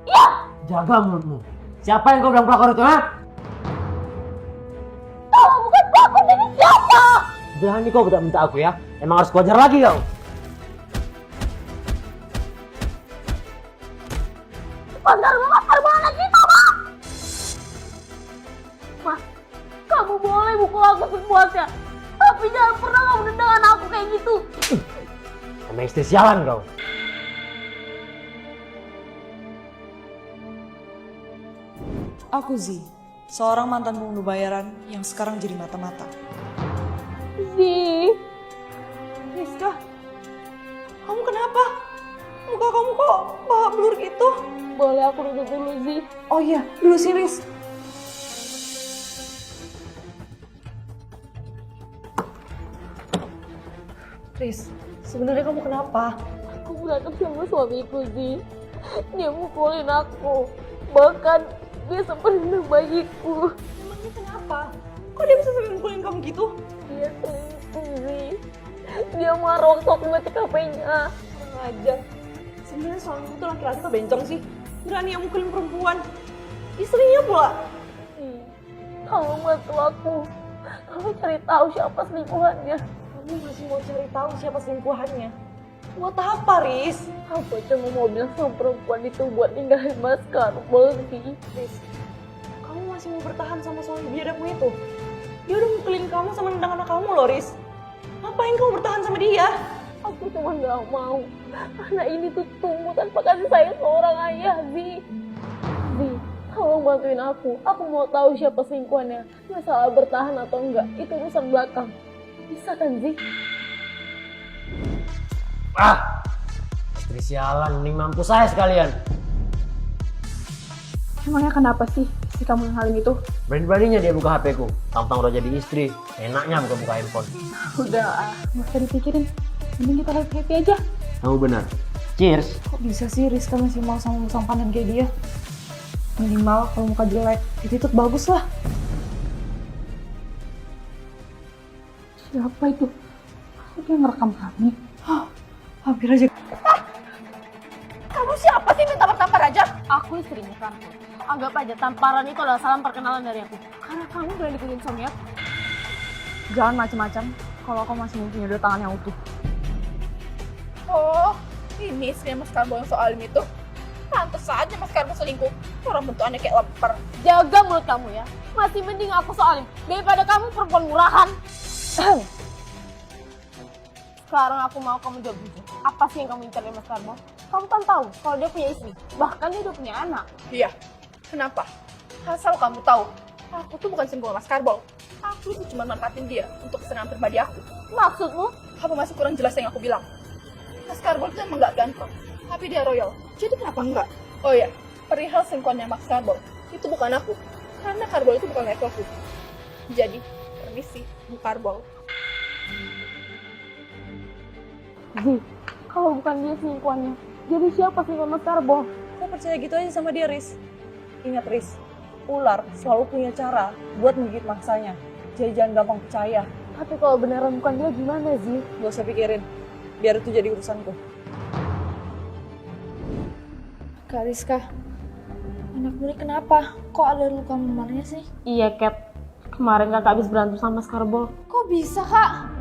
Iya. Jaga mulutmu. Siapa yang kau bilang pelakor itu, ha? Kamu bukan pelakor, jadi siapa? Berani kau bentak-bentak aku ya? Emang harus kuajar lagi kau? Mas Karbo anak kita, Mas. Mas, kamu boleh mukul aku sepuasnya, tapi jangan pernah kamu nendang aku kayak gitu. Emang istri sialan kau. Aku Zi, seorang mantan pembunuh bayaran yang sekarang jadi mata-mata. Zi, Rizka, kamu kenapa? Muka kamu kok babak belur gitu? boleh aku duduk dulu, Zi? Oh iya, dulu sih Riz. Riz, sebenarnya kamu kenapa? Aku berantem sama suamiku, Zi. Dia mukulin aku, bahkan dia sempat nendang bayiku. Emangnya kenapa? Kok dia bisa sampai mukulin kamu gitu? Dia selingkuh, Zi. Dia marah waktu aku ngecek HP-nya. Kurang ajar. Sebenarnya suamimu tuh laki-laki atau bencong sih? Berani yang mukulin perempuan. Istrinya pula. Zi, tolong bantu aku. Tolong cari tahu siapa selingkuhannya. Kamu masih mau cari tahu siapa selingkuhannya? Buat apa, Riz? Aku cuma mau bilang sama perempuan itu buat ninggalin Mas Karbo, Zi. Riz, kamu masih mau bertahan sama suami biadabmu itu? Dia udah mukulin kamu sama nendang anak kamu loh, Riz. Ngapain kamu bertahan sama dia? Aku cuma gak mau anak ini tuh tumbuh tanpa kasih sayang seorang ayah, Zi. Zi, tolong bantuin aku. Aku mau tahu siapa selingkuhannya. Masalah bertahan atau enggak, itu urusan belakang. Bisa kan, Zi? Ah! Istri sialan, mending mampus saya sekalian. Emangnya kenapa sih si kamu yang halin itu? Berani-beraninya dia buka HP ku. Tampang udah jadi istri. Enaknya buka-buka handphone. Udah, nggak usah dipikirin. Mending kita happy aja. Kamu benar. Cheers. Kok bisa sih Rizka masih mau sama musang panen kayak dia? Minimal kalau muka jelek, itu bagus lah. Siapa itu? Dia ngerekam kami. Hampir aja. Kamu siapa sih minta tampar aja? Aku istrinya kamu. Anggap aja tamparan itu adalah salam perkenalan dari aku. Karena kamu berani bikin suami aku. Jangan macam-macam kalau kamu masih mempunyai dua tangan yang utuh. Oh, ini istrinya Mas Karbo yang soal itu. Pantes saja Mas Karbo selingkuh. Orang bentukannya kayak lemper. Jaga mulut kamu ya. Masih mending aku soalin daripada kamu perempuan murahan. Sekarang aku mau kamu jawab jujur. Apa sih yang kamu incar dari Mas Karbo? Kamu kan tahu kalau dia punya istri. Bahkan dia udah punya anak. Iya, kenapa? Asal kamu tahu, aku tuh bukan selingkuh Mas Karbo. Aku tuh cuma manfaatin dia untuk kesenangan pribadi aku. Maksudmu? Apa masih kurang jelas yang aku bilang? Mas Karbo itu emang gak ganteng, tapi dia royal. Jadi kenapa enggak? Oh iya, perihal selingkuhannya Mas Karbo, itu bukan aku. Karena Karbo itu bukan levelku. Jadi, permisi, Bu Karbo. Zi, kalau bukan dia selingkuhannya, jadi siapa selingkuhan Mas Karbo? Kok percaya gitu aja sama dia, Riz? Ingat, Riz, ular selalu punya cara buat menggigit mangsanya. Jadi jangan gampang percaya. Tapi kalau beneran bukan dia gimana, Zi? Gak usah pikirin, biar itu jadi urusanku. Kak Rizka, anakmu ini kenapa? Kok ada luka memarnya sih? Iya, Kat. Kemarin kakak habis berantem sama Mas Karbo. Kok bisa, Kak?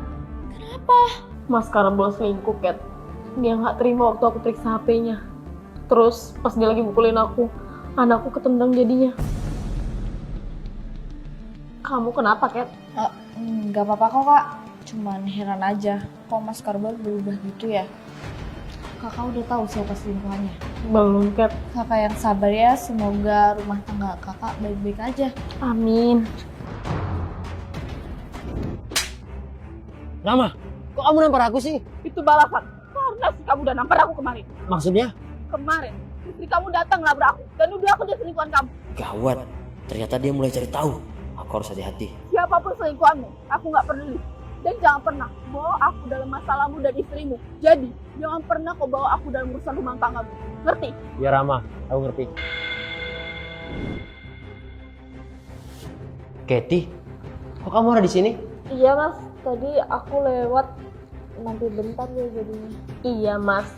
Kenapa? Mas Karbo selingkuh, Kat. Dia nggak terima waktu aku periksa HP-nya. Terus pas dia lagi mukulin aku, anakku ketendang jadinya. Kamu kenapa, Kat? Nggak apa-apa kok, Kak. Cuman heran aja, kok Mas Karbo berubah gitu ya? Kakak udah tahu siapa selingkuhannya? Belum, Kat. Kakak yang sabar ya, semoga rumah tangga kakak baik-baik aja. Amin. Rama, kok kamu nampar aku sih? Itu balasan, karena si kamu udah nampar aku kemarin. Maksudnya? Kemarin, istri kamu datang ngelabrak aku, dan udah aku dia selingkuhan kamu. Gawat. Ternyata dia mulai cari tahu. Aku harus hati-hati. Siapapun selingkuhanmu, aku nggak peduli. Dan jangan pernah bawa aku dalam masalahmu dan istrimu. Jadi, jangan pernah kau bawa aku dalam urusan rumah tanggamu. Ngerti? Ya Rama, aku ngerti. Katie, kok kamu ada di sini? Iya, Mas. Tadi aku lewat mampir bentar ya jadinya. Iya, Mas.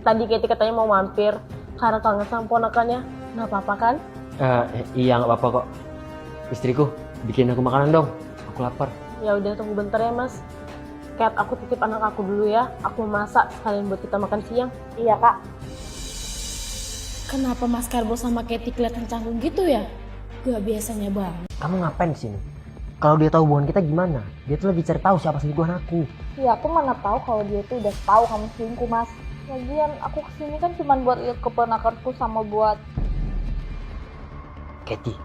Tadi Katie katanya mau mampir. Karena kangen sama ponakannya. Nggak apa-apa kan? Iya nggak apa-apa kok. Istriku, bikin aku makanan dong. Aku lapar. Ya udah tunggu bentar ya Mas. Kat, aku titip anak aku dulu ya. Aku mau masak sekalian buat kita makan siang. Iya kak. Kenapa Mas Karbo sama Katy kelihatan canggung gitu ya? Gak biasanya banget. Kamu ngapain di sini? Kalau dia tahu hubungan kita gimana? Dia tuh lagi cari tahu siapa selingkuhan aku. Ya aku mana tahu kalau dia tuh udah tahu kamu selingkuh mas. Lagian aku kesini kan cuma buat lihat keponakanku sama buat. Katy,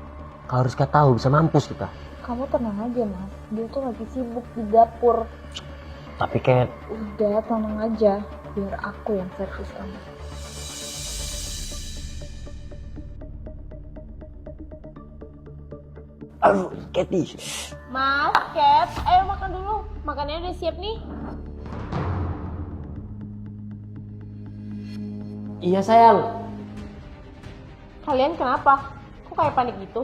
kalau Rizka tahu bisa mampus kita. Kamu tenang aja mas. Dia tuh lagi sibuk di dapur. Tapi Kat, Udah tenang aja. Biar aku yang servis kamu. aduh Katy. Mas, Kat, ayo makan dulu. Makannya udah siap nih. Iya sayang. Kalian kenapa? Kok kayak panik gitu?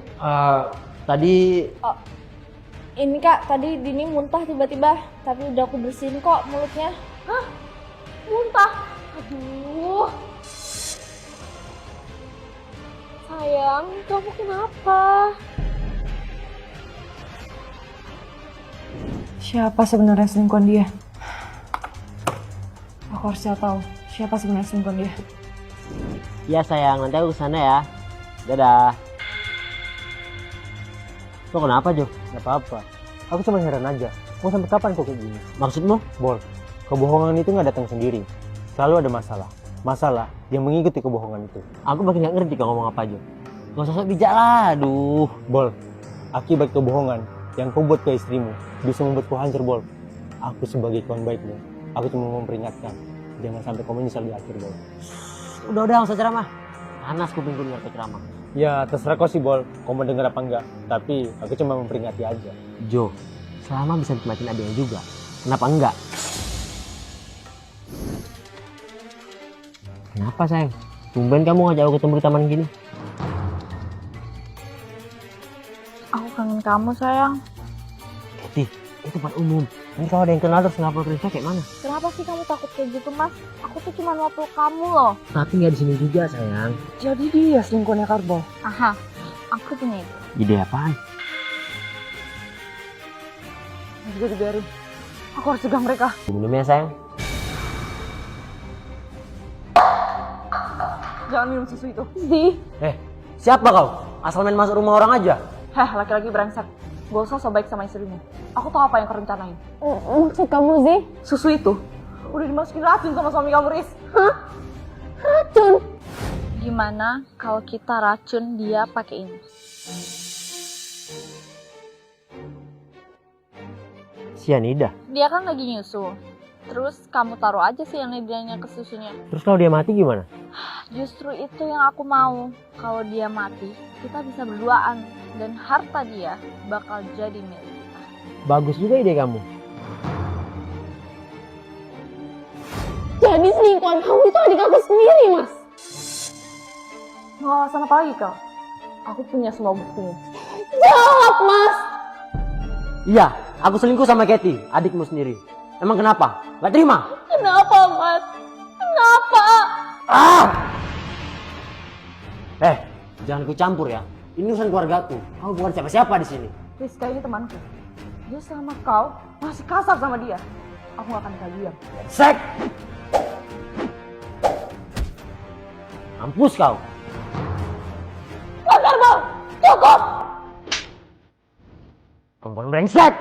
Tadi Ini kak, tadi Dini muntah tiba-tiba. Tapi udah aku bersihin kok mulutnya. Hah? Muntah? Aduh. Sayang, kamu kenapa? Siapa sebenarnya selingkuhan dia? Aku harus tahu siapa sebenarnya selingkuhan dia. iya sayang, nanti aku kesana ya. Dadah. Lo kenapa Jo? Gak apa-apa. Aku cuma heran aja. Mau sampai kapan kok kayak gini? Maksudmu? Bol, kebohongan itu nggak datang sendiri. Selalu ada masalah. Masalah yang mengikuti kebohongan itu. Aku makin gak ngerti kau ngomong apa Jo. Gak usah sok bijak lah, aduh. Bol, akibat kebohongan yang kau buat ke istrimu bisa membuatku hancur, Bol. Aku sebagai kawan baikmu, aku cuma memperingatkan. Jangan sampai kau menyesal di akhir, Bol. Udah, gak usah ceramah. Panas kupingku dengar kau ceramah. Ya, terserah kau sih, Bol. Kau mau denger apa enggak. Tapi aku cuma memperingati aja. Jo, selama bisa nikmatin adanya juga, kenapa enggak? Kenapa sayang? Tumben kamu ngajak aku ketemu di taman gini. Aku kangen kamu sayang. Katy, itu tempat umum. Nanti kalau ada yang kenal terus ngapor Rizka kayak mana? Kenapa sih kamu takut kayak gitu mas? Aku tuh cuma mau peluk kamu loh. Tapi nggak di sini juga sayang. Jadi dia selingkuhannya Karbo. Aha, aku punya ide. Ide apaan? Juga dibiarin. Aku harus cegah mereka. Minum ya sayang. Jangan minum susu itu. Siapa kau? Asal main masuk rumah orang aja. Heh, laki-laki brengsek. Gak usah so baik sama istrimu. Aku tahu apa yang kau rencanain. Maksud kamu sih? Susu itu udah dimasukin racun sama suami kamu, Riz. Racun? Gimana kalau kita racun dia pakai ini? Sianida. Dia kan lagi nyusu. Terus kamu taruh aja sianidanya ke susunya. Terus kalau dia mati gimana? Justru itu yang aku mau. Kalau dia mati, kita bisa berduaan. Dan harta dia bakal jadi milik kita. Bagus juga ide kamu. Jadi selingkuhan kamu itu adik aku sendiri, Mas. Mau alasan apa lagi kau? Aku punya semua buktinya. Jawab, Mas. Iya, aku selingkuh sama Katy, adikmu sendiri. Emang kenapa? Gak terima? Kenapa, Mas? Kenapa? Jangan ku campur ya. Ini urusan keluargaku. Kamu bukan siapa-siapa di sini. Rizka ini temanku. Dia selama kau masih kasar sama dia, aku gak akan tinggal diam. Sek! Mampus kau. Mas Karbo, cukup! Perempuan brengsek!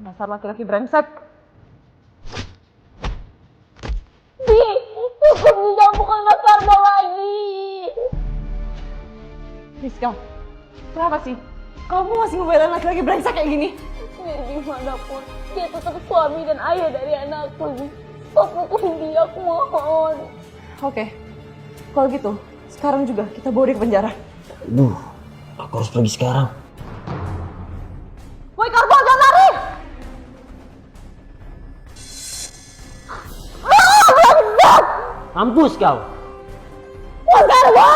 Dasar laki-laki brengsek. Cukup, jangan bukan Mas Karbo lagi. Rizka, kenapa sih? Kamu masih ngebelain laki-laki brengsek kayak gini? Biar gimana pun, dia tetap suami dan ayah dari anakku. Stop pukulin dia, aku mohon. Oke, kalau gitu, sekarang juga kita bawa dia ke penjara. Duh, aku harus pergi sekarang. Woi Karbo, jangan lari! Mampus kau. Mas Karbo!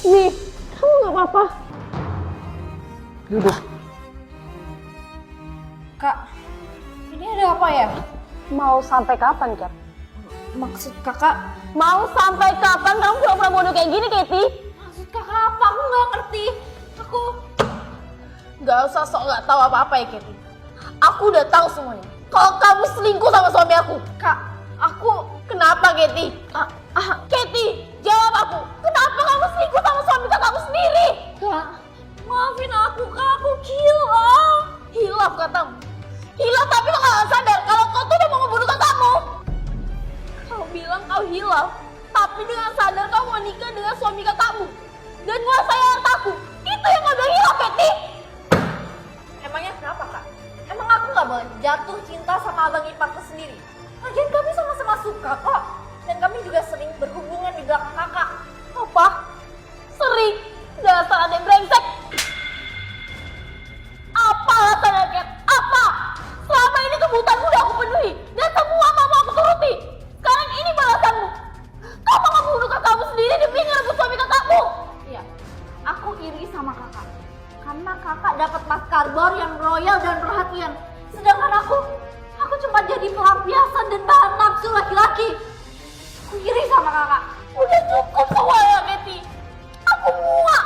Nih, kamu gak apa-apa? Duduk. Kak, ini ada Ini apa ya? Mau sampai kapan, Cat? Maksud kakak? Mau sampai kapan kamu pura-pura bodoh kayak gini, Katie? Maksud kakak apa? Aku nggak ngerti. Aku nggak usah sok nggak tahu apa-apa ya, Katie. Aku udah tahu semuanya. Kalau kamu selingkuh sama suami aku, Kak, aku kenapa, Katie? Katie, jawab aku. Kenapa kamu selingkuh sama suami kakakmu sendiri? Kak, maafin aku, Kak. Aku hilaf. Hilaf katamu. Hilaf tapi kau nggak sadar kalau kau tuh udah mau ngebunuh kakakmu. Kau bilang kau hilaf, tapi dengan sadar kau mau nikah dengan suami kakakmu dan nguasai hartaku. Itu yang kau bilang hilaf, Katie. Emangnya kenapa, Kak? Emang aku nggak boleh jatuh cinta sama abang iparku sendiri? Lagian kami sama-sama suka kok. Dan kami juga sering berhubungan di belakang kakak. Apa? Sering? Dasar ada yang brengsek. Apa alasannya, Kat? Apa? Selama ini kebutuhanmu udah aku penuhi. Dan semua mau aku turuti. Sekarang ini balasanmu. Kau mau membunuh kakakmu sendiri demi ngerebut suami kakakmu. Iya, aku iri sama kakak. Karena kakak dapat mas karbor yang royal dan perhatian. Sedangkan aku cuma jadi pelampiasan dan bahan nafsu laki-laki. Aku iri sama kakak. Udah cukup semua ya, Betty. Aku muak.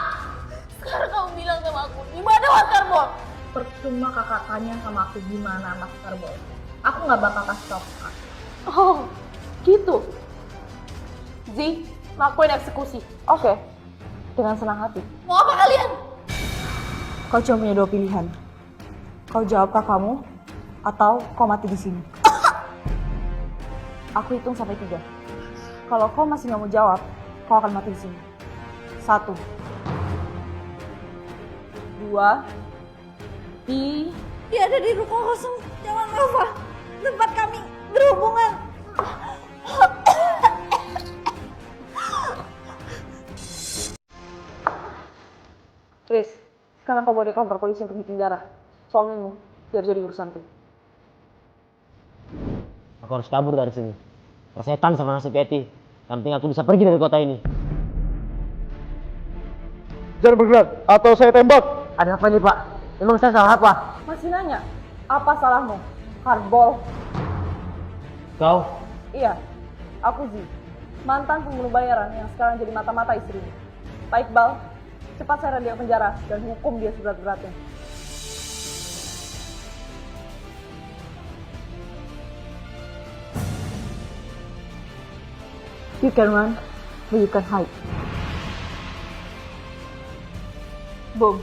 Sekarang kamu bilang sama aku, gimana mas karbor? Percuma kakak tanya sama aku gimana mas karbor. Aku nggak bakal kasih tau kakak. Oh, gitu. Zi, lakuin eksekusi. Oke, dengan senang hati. Mau apa kalian? Kau cuma punya dua pilihan. Kau jawab kakakmu atau kau mati di sini. Aku hitung sampai 3. Kalau kau masih nggak mau jawab, kau akan mati di sini. 1, 2, 3. Dia ada di ruko kosong. Jangan lupa tempat kami berhubungan. Chris, sekarang kau bawa di kantor polisi untuk bikin darah. Soalnya biar jadi urusanku. Aku harus kabur dari sini. Persetan sama nasib Eti. Yang penting aku bisa pergi dari kota ini. Jangan bergerak, atau saya tembak. Ada apa nih, Pak? Emang saya salah apa? Masih nanya, apa salahmu? Karbol. Kau? Iya, aku Zi. Mantan pembunuh bayaran yang sekarang jadi mata-mata istrinya. Pak Iqbal, cepat seret dia ke penjara dan hukum dia seberat-beratnya. You can run, but you can hide. Boom.